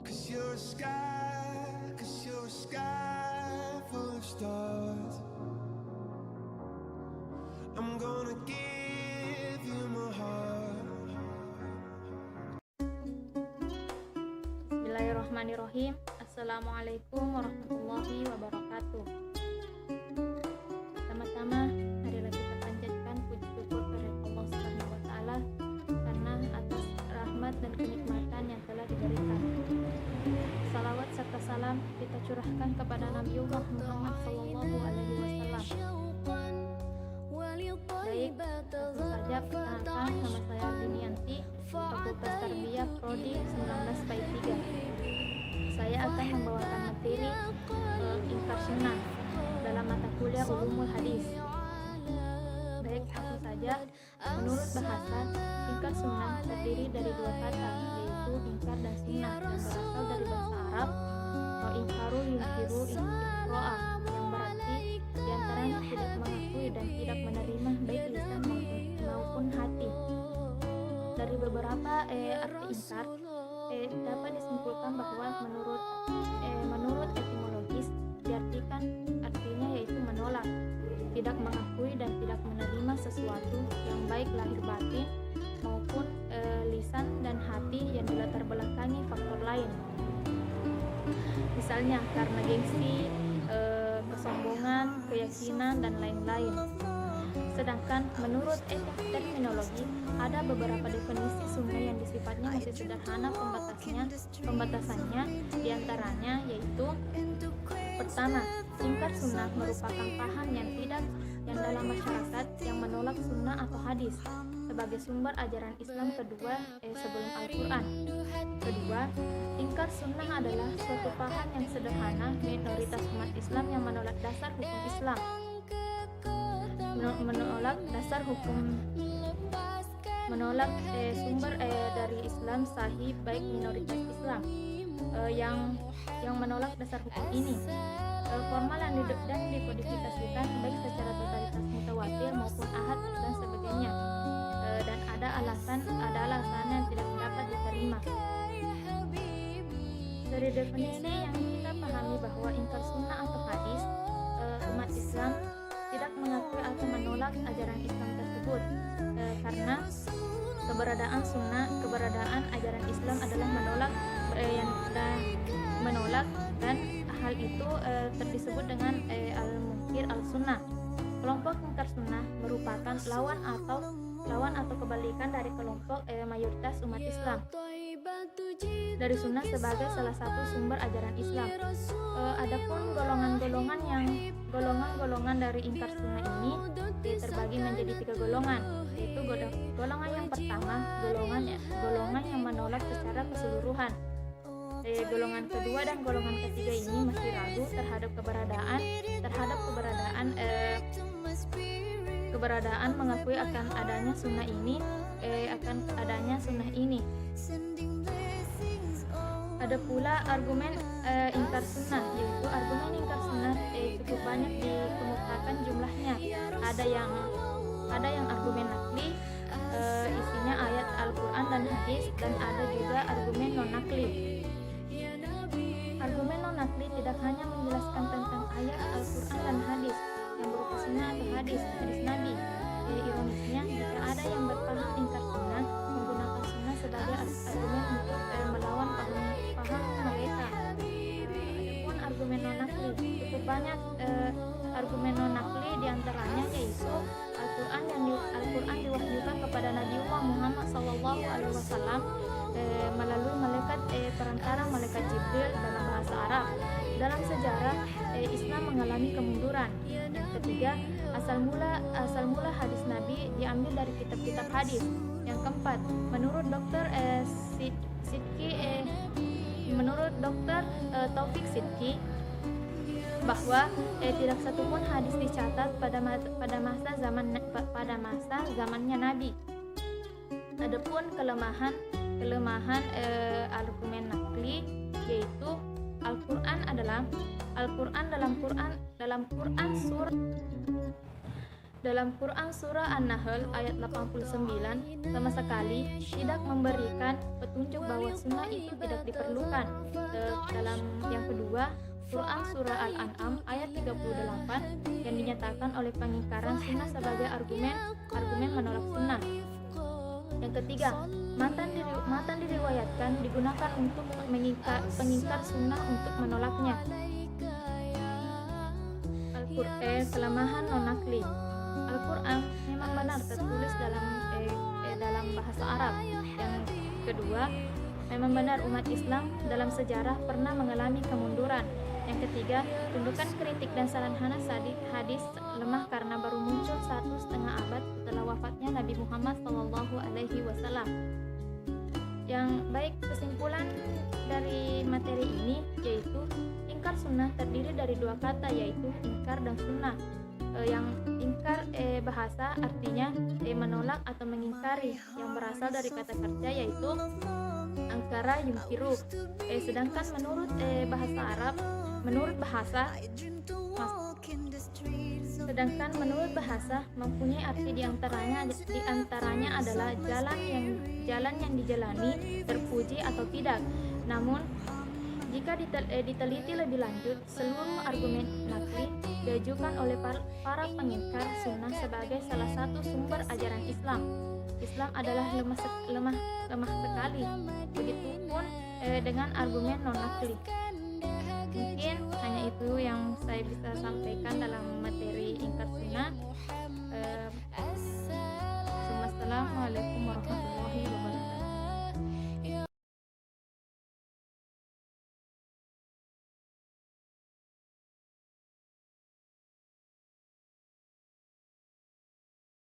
'cause you're a sky full of stars. I'm gonna give you my heart. Bismillahirrahmanirrahim. Assalamualaikum warahmatullahi wabarakatuh. Pertama-tama, marilah kita panjatkan puji syukur kepada Allah Subhanahu wa taala karena atas rahmat dan kenikmatan yang telah diberikan. Salawat serta salam kita curahkan kepada Nabiullah Muhammad sallallahu alaihi wasallam. Baik, langsung saja perkenalkan, nama saya Dinianti, Fakultas Tarbiyah Prodi 19 PAI 3. Saya akan membawakan materi Inkar Sunnah dalam mata kuliah Ulumul Hadis. Baik, langsung saja. Menurut bahasa, Inkar Sunnah terdiri dari dua kata, yaitu inkar dan sunnah, yang berasal dari bahasa Arab inkaru yunkiru inkro'a, yang berarti diantaranya tidak mengakui dan tidak menerima baik lisan maupun hati. Dari beberapa arti inkar dapat disimpulkan bahwa menurut etimologis diartikan artinya yaitu menolak, tidak mengakui dan tidak menerima sesuatu yang baik lahir batin maupun lisan dan hati yang dilatar belakangi faktor lain. Misalnya karena gengsi, kesombongan, keyakinan, dan lain-lain. Sedangkan menurut terminologi ada beberapa definisi sunnah yang sifatnya masih sederhana pembatasannya, diantaranya yaitu: pertama, ingkar sunnah merupakan paham yang dalam masyarakat yang menolak sunnah atau hadis sebagai sumber ajaran Islam sebelum Al-Quran. Kedua, ingkar sunnah adalah suatu paham yang sederhana minoritas umat Islam yang menolak dasar hukum Islam, menolak sumber dari Islam sahih, baik minoritas Islam yang menolak dasar hukum ini formal dan dikodifikasikan baik secara totalitas mutawatir maupun ahad dan sebagainya, dan ada alasan yang tidak dapat diterima. Dari definisi yang kita pahami bahwa ingkar sunnah atau hadis, umat Islam tidak mengakui atau menolak ajaran Islam tersebut, karena keberadaan ajaran Islam adalah menolak dan hal itu disebut dengan al-munkir al-sunnah. Kelompok ingkar sunnah merupakan lawan atau kebalikan dari kelompok mayoritas umat Islam dari sunnah sebagai salah satu sumber ajaran Islam. Adapun golongan dari ingkar sunnah ini terbagi menjadi 3 golongan, yaitu golongan yang pertama, golongan yang menolak secara keseluruhan. Golongan kedua dan golongan ketiga ini masih ragu terhadap keberadaan mengakui akan adanya sunnah ini. Ada pula argumen ingkar sunnah, yaitu argumen ingkar sunnah cukup banyak dikemukakan jumlahnya. Ada yang argumen nakli, isinya ayat Al-Quran dan hadis, dan ada juga argumen non-nakli. Argumen non-nakli tidak hanya menjelaskan tentang ayat Al-Quran dan hadis yang berupa sunnah atau hadis Nabi. Ironisnya, jika ada yang berpaham ingkar sunnah menggunakan sunnah sebagai argumen untuk melawan paham mereka. Adapun argumen non-nakli, cukup banyak argumen non-nakli diantaranya yaitu Al-Quran diwahyukan kepada Nabiullah Muhammad SAW melalui perantara malaikat Jibril dalam bahasa Arab. Dalam sejarah Islam mengalami kemunduran. Yang ketiga, asal mula hadis Nabi diambil dari kitab-kitab hadis. Yang keempat, menurut Dr. Taufik Sidki bahwa tidak satupun hadis dicatat pada masa zamannya Nabi. Adapun kelemahan argumen nakli, yaitu dalam Quran surah An-Nahl ayat 89 sama sekali tidak memberikan petunjuk bahwa sunnah itu tidak diperlukan. Dalam yang kedua, Quran Surah Al-An'am ayat 38 yang dinyatakan oleh pengingkaran sunnah sebagai argumen menolak sunnah. Yang ketiga, matan diriwayatkan digunakan untuk pengingkar sunnah untuk menolaknya. Kelemahan non-nakli. Al-Quran memang benar tertulis dalam bahasa Arab. Yang kedua, memang benar umat Islam dalam sejarah pernah mengalami kemunduran. Yang ketiga, tundukan kritik dan saran hadis lemah karena baru muncul 1,5 abad setelah wafatnya Nabi Muhammad SAW. Yang baik, kesimpulan dari materi ini yaitu ingkar sunnah terdiri dari dua kata, yaitu ingkar dan sunnah. Yang ingkar bahasa artinya menolak atau mengingkari, yang berasal dari kata kerja yaitu angkara yungkiru. Sedangkan menurut bahasa mempunyai arti diantaranya adalah jalan yang dijalani, terpuji atau tidak. Namun jika diteliti lebih lanjut, seluruh argumen nakli diajukan oleh para pengingkar sunnah sebagai salah satu sumber ajaran Islam. Islam adalah lemah sekali. Begitupun dengan argumen non-nakli. Mungkin hanya itu yang saya bisa sampaikan dalam materi ingkar sunnah. Assalamualaikum warahmatullahi wabarakatuh.